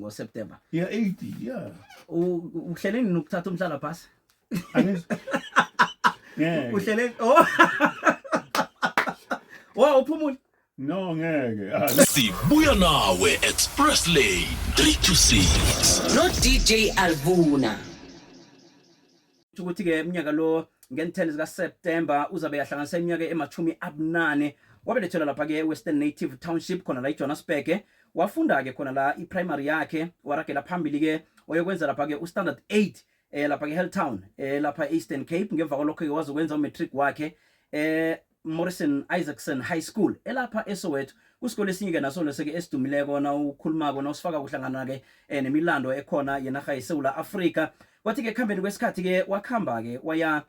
ngoSeptember. Yeah, 80, yeah. Uhleleni nokuthatha umhlala phasi? Yeah. Uhleleni Wow, uphumule. No, ngeke. Sibuya nawe Express Lane 326 no DJ Alvuna. Ukuthi ke iminyaka lo nge-10 zika September uzabe yahlanganisa iminyaka ema-8 wabelethelwa lapha ke Western Native Township khona la eJohannesburg. Wafunda ke khona la i-primary yakhe, waragela phambili ke oyokwenza lapha ke u-standard 8 lapha ke Helltown lapha Eastern Cape. Ngemva kwalokho ke wazokwenza umatric wakhe Morrison Isaacson High School elapha eSoweto. Kusikole esinye ke naso leseke esidumileko na ukhulumako na usifaka kuhlangana ke nemilando ekhona yenaga yeSouth Africa. Kwathi ke khambeni kwesikhathi ke wakhamba ke waya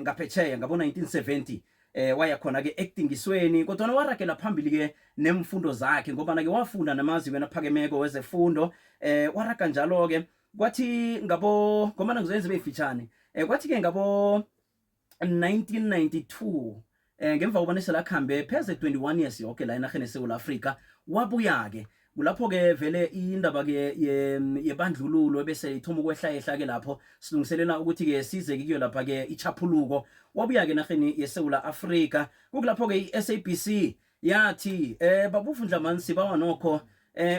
ngaphetsheya ngabo 1970 waya khona ke actingisweni, kodwa waragela phambili ke nemfundo zakhe ngoba na ke wafunda namaziko aphakemeko wezefundo. Waraga njalo ke kwathi ngabo ngoma ngizoyenza beyifitshane. Kwathi ke ngabo 1992 ngemva kokuba nesela khambe pheze 21 years yonke la enageni eSouth Africa, wabuya ke kulapho ke vele indaba ke yebandlululo bese ithoma ukwehla ke lapho silungiselela ukuthi ke size kiyo lapha ke ichapuluko. Wabuya ke enageni yeSouth Africa, kulapho ke iSABC yathi babufundla mansi bawa nokho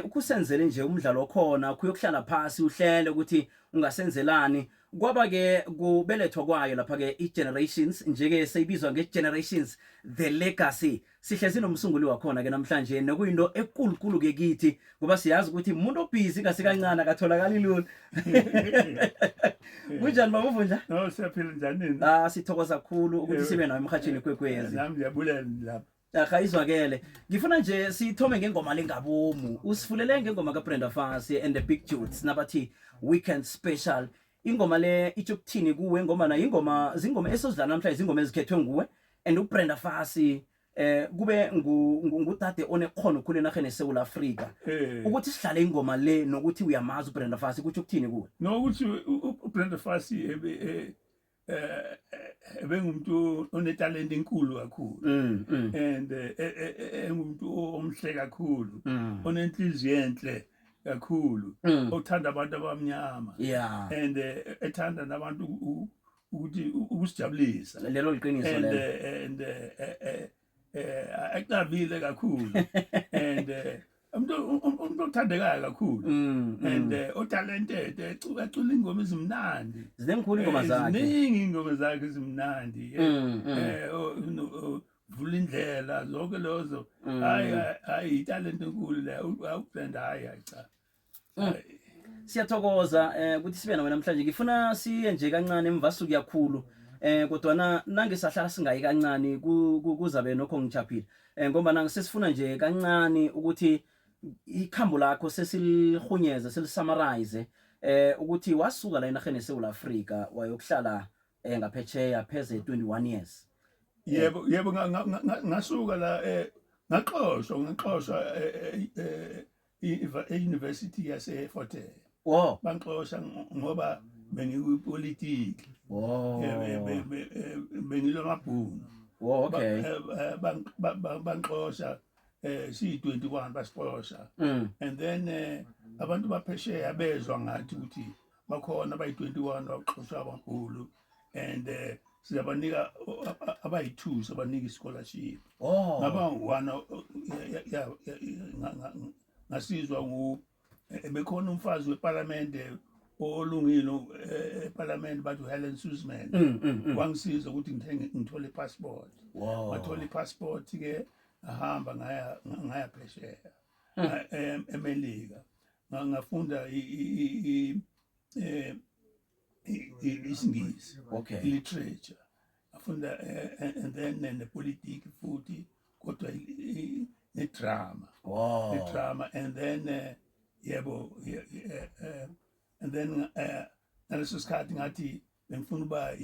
ukusenzele nje umdlalo khona kuyokuhlala phasi uhlele ukuthi ungasenzelani. Kwaba ke kubelethwa kwayo lapha ke iGenerations, nje ke seyibizwa ngeGenerations the Legacy. Sihlezi nomsunguli wakhona ke namhlanje nekuyinto enkulu ke kithi ngoba siyazi ukuthi umuntu obusy ngasikancane akatholakala lula. Kunjani babuvunja? No, siyaphila njani? Sithokoza kakhulu ukuthi sibe nawe emhathini kwekwezi. Nami ngiyabulela lapha. Izwakele. Ngifuna nje sithome ngengoma lengabomu. Usifulele ngengoma kaBrenda Fassie and the Big Jutes nabathi Weekend Special. Ingoma le ichukuthini kuwe ngoma na zingoma esozidlala namhlanje izingoma ezikhethwe nguwe and uBrenda Fassie kube ngudade onekhono khulu enageni eSouth Africa. Ukuthi sidlale ingoma le nokuthi uyamazi uBrenda Fassie kuchukuthini kuwe? No, ukuthi uBrenda Fassie bengumuntu onetalent enkulu kakhulu and engumuntu omhle kakhulu, onenhliziyo enhle kakhulu, othanda abantu abamnyama, and ethanda nabantu ukuthi ukusijabulisa lelo liqiniso lelo, and akunabile kakhulu and umuntu othandekayo kakhulu and otalented, ecula ingoma ezimnandi, zinemkhulu ingoma zakhe, ziningi ingoma zakhe ezimnandi, vula indlela zonke lozo. Hayi italent enkulu la uBrenda, hayi cha. Siyathokoza ukuthi sibe nawe namhlanje. Ngifuna siye nje kancane emvasuku yakhulu kodwa nangesahlala singayi kancane kuzabe nokho ngichaphile ngoba nangisesifuna nje kancane ukuthi ikhambo lakho sesilihunyeze selisummarize ukuthi wasuka la enageni eSouth Africa wayokuhlala ngaphetsheya pheze 21 years. Yebo ngasuka la ngaxoshwa e-University yase-Fort Hare. Wow. Banxosha ngoba bengikwipolitiki. Wow. Bengilamabhunu. Wow, okay. Banxosha C21 basixosha. And then abantu baphesheya bezwa ngathi ukuthi bakhona abayi21 baxoshwa abamkhulu and siyabanika abayi2 sabanika scholarship. Ngaba one ngasizwa bekhona umfazi weparlament olungile eparlament bathi Helen Suzman, wangisiza ukuthi ngithole passport. Ngathola passport ke ahamba ngaya phesheya eMelika, ngafunda isingisi, literature, ngafunda and then nepolitiki futhi kodwa nedrama. Drama, and then and then ngaleso sikhathi ngathi bengifuna uba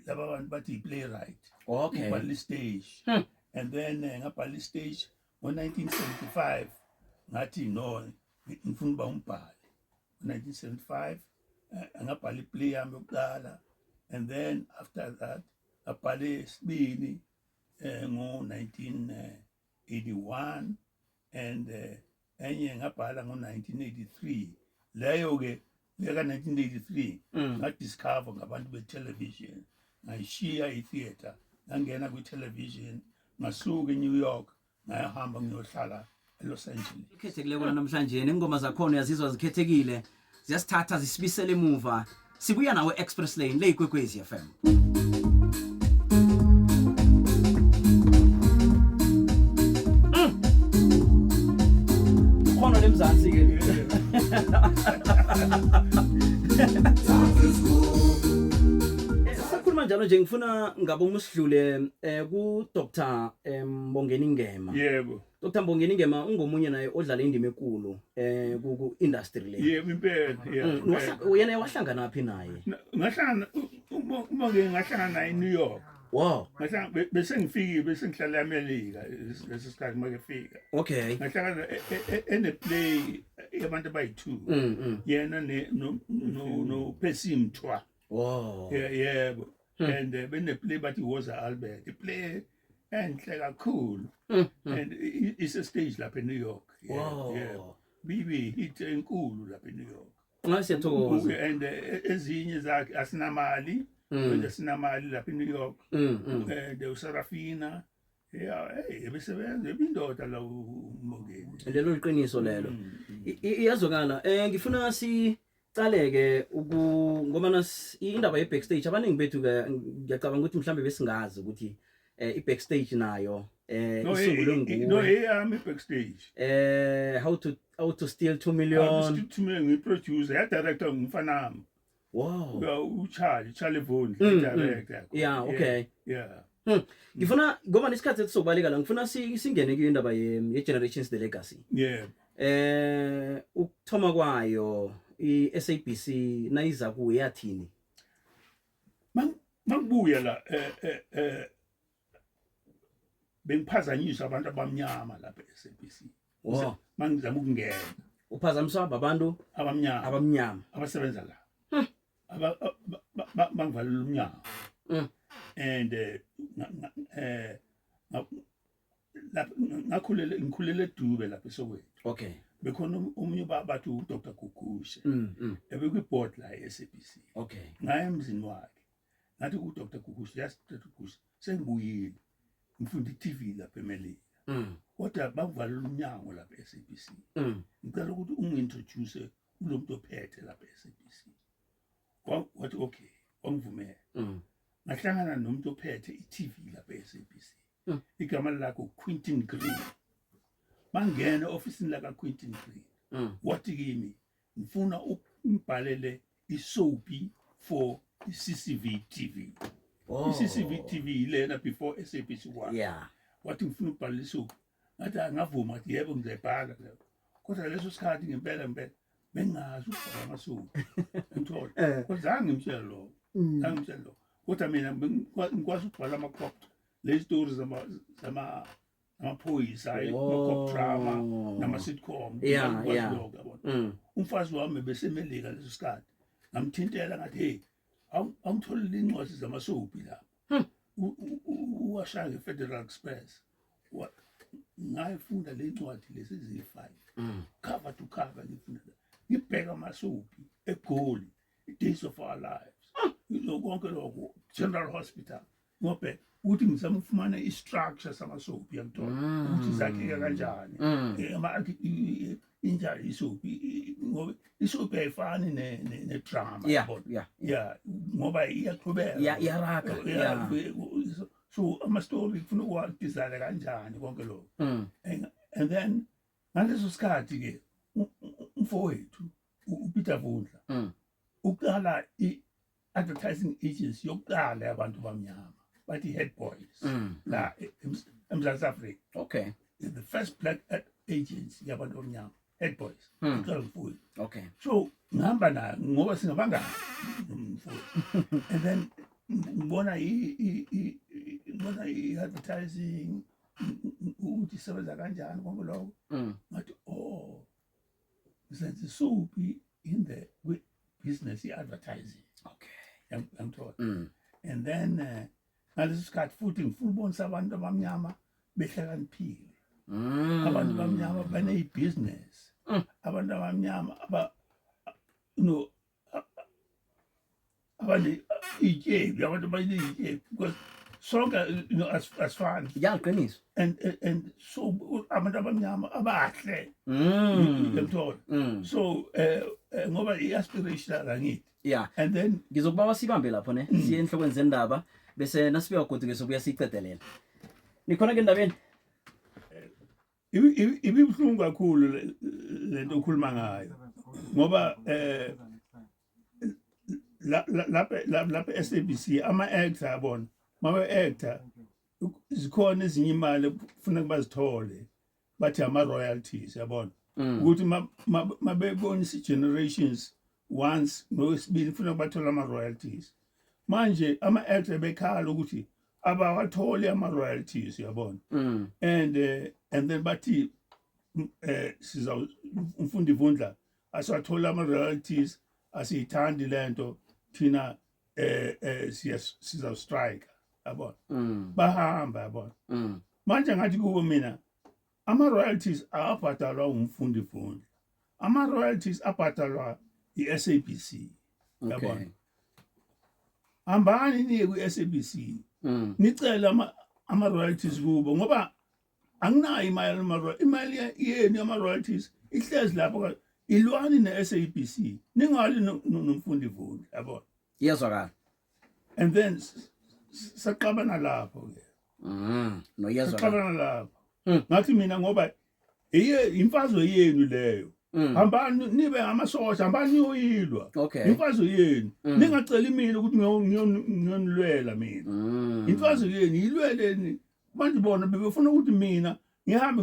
laba bantu bathi playwright. Ngabhala stage. And then ngabhala stage ngo-1975 ngathi no ngifuna uba umbhali. 1975 ngabhala iplay yami yokuqala, and then after that ngabhala isibini ngo-1981 and enye ngabhala ngo-1983 leyo-ke leka-1983 ngadiscover ngabantu be-television ngayishiya i-theatre ngangena kwi-television ngasuka eNew York ngayahamba ngiyohlala eLos Angeles. Ikhethekile kona namhlanje nengoma zakhona uyazizwa zikhethekile ziyasithatha zisibisele emuva sibuya nawe Express Lane le Ikwekwezi FM. Khona lemzansi ke sakhuluma njalo nje ngifuna ngabonga usidlule ku Dr. Mbongeni Ngema. Yebo. Dr. Mbongeni Ngema ungomunye naye odlala indima enkulu ku industry le. Yebo impela. Yena wahlangana naphi naye? Ngahlangana uma ngahlangana naye eNew York. Wow. Ngahlangana bese ngifikile bese ngihlala eMelika lesikhathi make fika. Okay. Ngahlangana ene play yabantu abayi2. Yena no Percy Mthwa. Wow. Yebo. And bene play bathi was Albert. The play enhle kakhulu. And it's a stage lapha eNew York. Wow. Yeah. Bibi hit enkulu lapha eNew York. Ngasiyathokoza. And ezinye zakhe asinamali. Wenza sinamali lapha eNew York. The Sarafina. Yeah, ebesebenza ebindoda la uMbongeni. Lelo liqiniso lelo. Iyazokala ngifuna sicaleke ngoba indaba ye backstage abaningi bethu ke ngiyacabanga ukuthi mhlambe besingazi ukuthi i-backstage nayo isungulwe nguwe. No, yami backstage. How to steal 2 million. 2 million ngiproducer, ya director ngumfanami. Wow. Charlie Von, director. Yeah, okay. Yeah. Ngifuna ngoba nesikhathi esizobaleka la ngifuna singene kuyindaba ye Generations the Legacy. Yeah. Ukuthoma kwayo i-SABC nayiza kuwe yathini? Mangibuya la bengiphazanyiswa abantu abamnyama lapha eSABC. Wow. Mangizama ukungena. Uphazamiswa abantu abamnyama abasebenza la. Bangivalela umnyango. And ngikhulele eDube lapha eSoweto. Okay. Bekhona omunye bathi uDr Gukushe. Ebekwi-board la eSABC. Okay. Ngaye emzini wakhe. Ngathi uDr Gukushe Dr Gukushe sengibuyile. Ngifunda iTV lapha eMelika. Kodwa bakuvalela umnyango lapha eSABC. Ngicela ukuthi ungintroduce kulomuntu ophethe lapha eSABC. Wathi okay, wangivumela. Ngahlangana nomuntu ophethe iTV lapha eSABC. Igama lakho Quentin Green. Mangena officeini la Quentin Green. Wathi kimi ngifuna ukubhalele isoapie for iCCV TV. iCCV TV ilena before SABC 1. Yeah. Wathi ngifuna ukubhalele isoapie. Ngathi angavuma ngathi yebo ngizayibhala leyo. Kodwa leso sikhathi ngempela bengazi ukubhala amasoapie. Ngithola. Kodwa zange ngimtshela lo. Kodwa mina ngikwazi ukubhala ama-cop le stories amaphoyisa ama-cop drama nama-sitcom. Yeah. Umfazi wami besemelika leso sikhathi ngamthintela ngathi hey awungitholile incwadi zamasoapie lapha. Uwashaya ngeFederal Express. Ngayifunda le ncwadi lesi eziyi-5 cover to cover ngifunda ngibheka amasoapie eGoli, Days of Our Lives, konke lokho, General Hospital. Ngobheka ukuthi ngizama ukufumana i-structure samasoapie yangithola ukuthi zakheka kanjani injani isoapie ngoba isoapie ayifani ne-drama. Yeah ngoba iyaqhubeka iyaraga. So ama-story kufuna ukuwa-design kanjani konke lokho. And then ngaleso sikhathi ke umfowethu uPeter Vundla uqala i-advertising agency yokuqala yabantu bamnyama bathi Head Boys la eMzantsi Afrika. Okay. The first black agency yabantu bamnyama, Head Boys. Uqala umfowethu. Okay. So ngihamba naye ngoba singabangani nomfowethu. And then ngibona i-advertising ukuthi isebenza kanjani konke lokho. Ngathi senze soapie in the business i-advertising. Okay. Ngithola. And then ngaleso sikhathi futhi ngifuna ukubonisa abantu abamnyama behlakaniphile. abantu abamnyama baneyibhizinesi abantu abamnyama iy'tyebi abantu abaney'tyebi because sonke asifani Yaqiniso. and so abantu abamnyama abahle yamthola so ngoba i-aspirational angithi Yeah. and then Ngizokubawa sibambe lapho ne siye enhlokweni zendaba bese nasibeka godi ke sobuya siyicedelela. Nikhona ke endabeni? ibibuhlungu kakhulu lento okhuluma ngayo ngoba lapha SABC ama-actor yabona mabe-actor zikhona ezinye imali kufuneka bazithole bathi ama-royalties yabona ukuthi mabebonisa i-generations once ngokwesibili kufuneka bathole ama-royalties manje ama-actor bekhala ukuthi abawatholi ama-royalties yabona and then bathi umfundi Vundla asiwathola ama-royalties asiyithandi lento thina sizawustrike yabona bahamba yabona manje ngathi kubo mina ama-royalties abhatalwa umfundi Vundla ama-royalties abhatalwa i-SABC yabona hambani niye ku-SABC nicela ama-royalties kubo ngoba anginayo imali yenu yama-royalties ihlezi lapho ilwani ne-SABC ningali nomfundi Vundla yabona Iyazwakala. and then saqabana lapho ke No iyazwakala. saqabana lapho ngathi mina ngoba imfazwe yenu leyo hambani nibe amasosha hambani niyoyilwa Okay. imfazwe yenu ningacela mina ukuthi ngiyonilwela mina imfazwe yenu yilweleni manje bona bebefuna ukuthi mina ngihambe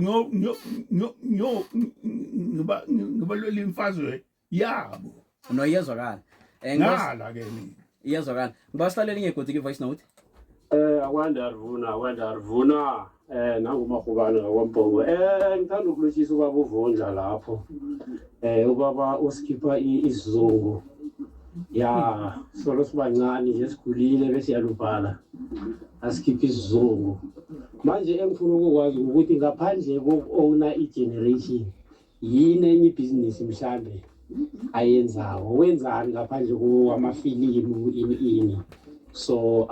ngibalwela imfazwe yabo No iyazwakala. ngala ke mina Iyazwakala. Ngibasilalela ngegodi ke voice note. Akwanda Arvuna nangumahubane kwaMpongo ngithanda ukulotshisa ubaba uVundla lapho ubaba usikhipha isizungu ya solo sibancane nje sikhulile bese yalubhala asikhipha isizungu manje engifuna ukukwazi ukuthi ngaphandle koku-owner i-generation yini enye ibhizinisi mhlambe ayenzayo wenzani ngaphandle kwamafilimu ini so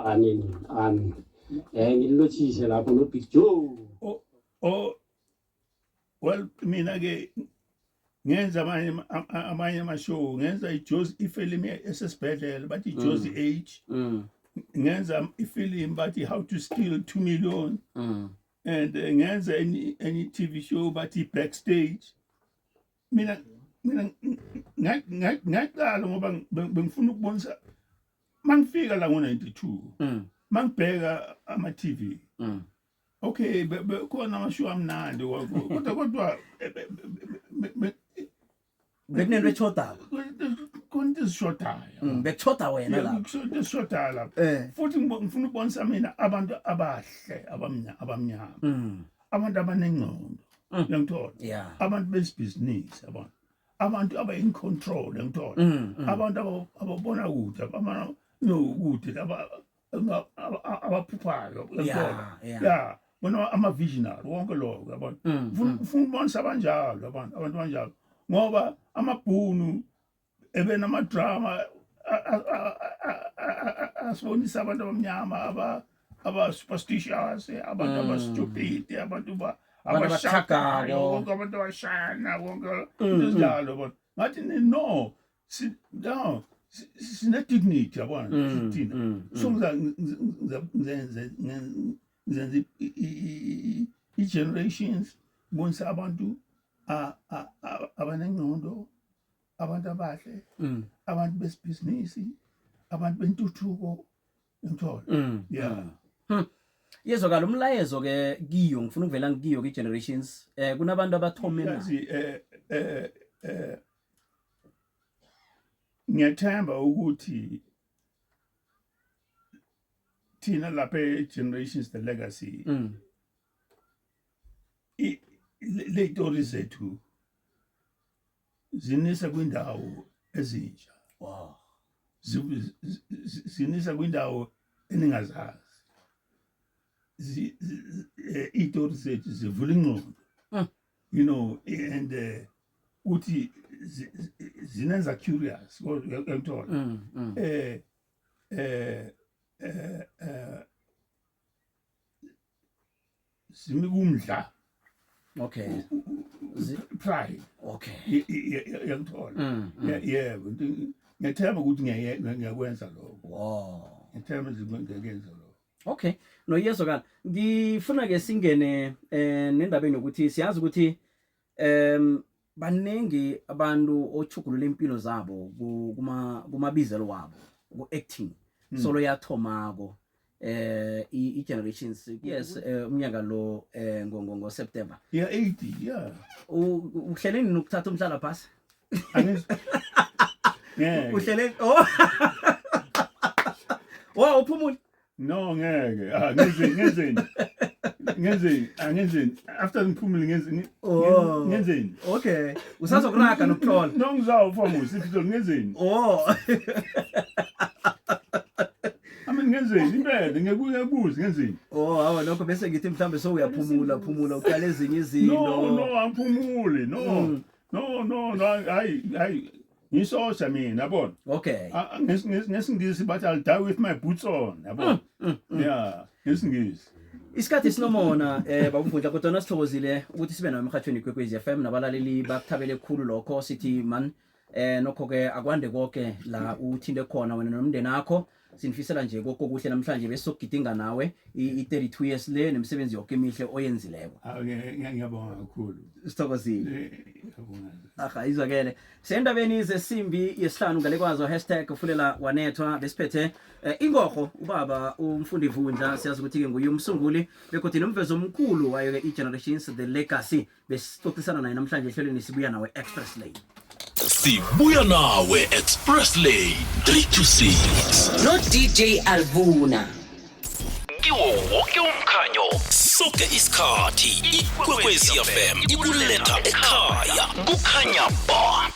ngilotshise lapho no-Big Joe. Well mina ke ngenza amanye amashow ngenza ifilimu esesibhedlela bathi iJozi H ngenza ifilimu bathi How to Steal 2 Million and ngenza any TV show bathi Backstage mina ngaqala ngoba bengifuna ukubonisa mangifika la ngo92 mangibheka ama-TV okay khona amashow amnandi kodwa Bekunento echodayo. konke isishodayo Bekuchoda wena lapho. konke isishodayo lapho futhi ngifuna ukubonisa mina abantu abahle abamnyama abantu abanengqondo ngiyangithola Yeah. abantu besibhizinisi abantu aba-in control ngiyangithola abantu ababona kude kude abaphuphayo ya bona ama-visionary wonke lokho yabona ufuna ukubonisa abanjalo abantu abanjalo ngoba amabhunu ebenamadrama asibonisa abantu abamnyama aba-superstitious abantu aba-stupid abantu abashagayo wonke abantu abashana wonke into ezinjalo bona ngathi no sine-dignity yabona thina so ngenza i-generations bonisa abantu abanengqondo abantu abahle abantu besibhizinisi abantu bentuthuko ngithola yeah Yezwakala umlayezo ke kiyo ngifuna ukuvela kiyo ki-generations kunabantu abathomela ngiyathemba ukuthi thina lapha e-generations the legacy le-story zethu zinisa kwindawo ezintsha wow zinisa kwindawo eningazazi iy'tori zethu zivula ingqondo You know, and uthi zinenza curious uyakuthola simikumdla Okay. pride Okay. yakuthola yebo ngiyethemba ukuthi ngiyakwenza lokho Wow. ngiyethemba ngiyakwenza lokho. Okay. No yezokala. Ngifuna ke singene nendabeni ukuthi siyazi ukuthi banengi abantu ochugulula impilo zabo kumabizelo wabo ku acting solo yathomako I generations yes umnyaka lo ngo September Yeah 80 yeah uhleleni nokuthatha umhlala phasi yeah uhleleni oh wow uphumule no ngeke ngenzeni after ngiphumule ngenzeni okay usazokunaka nokuthola no ngizawufa sifito ngenzeni oh ngenzeni impela ngekubuza ngenzeni oh hawa lokho bese ngithi mhlambe so uyaphumula uqala ezinye izinto no angiphumule no hayi ngisosha mina yabona okay ngesingisi bathi I'll die with my boots on yabona yeah ngesingisi isikhathi sinomona babuvundla kodwa nasithokozile ukuthi sibe nawo emhathweni kwekwezi FM nabalaleli bakuthabele khulu lokho sithi man nokho ke akwande konke la uthinde khona wena nomndeni wakho sinifisela nje kokho kuhle namhlanje bese sokugidinga nawe i32 years le nemsebenzi yonke emihle oyenzileko ngiyabonga kakhulu sithokozile aha izwakele sendabeni zesimbi yesihlanu ngalekwazo #fulela wanethwa besiphethe ingorho ubaba umfundi Vundla siyazi ukuthi ke nguye umsunguli bekodwa nomvezo omkhulu wayo ke iGenerations the Legacy besixoxisana naye namhlanje ehlelweni sibuya nawe Express Lane Sibuya nawe Express Lane 326 no DJ Alvuna Kiwo wonke umkhanyo sonke isikhathi ikwekwezi FM ikuletha ekhaya kukhanya ba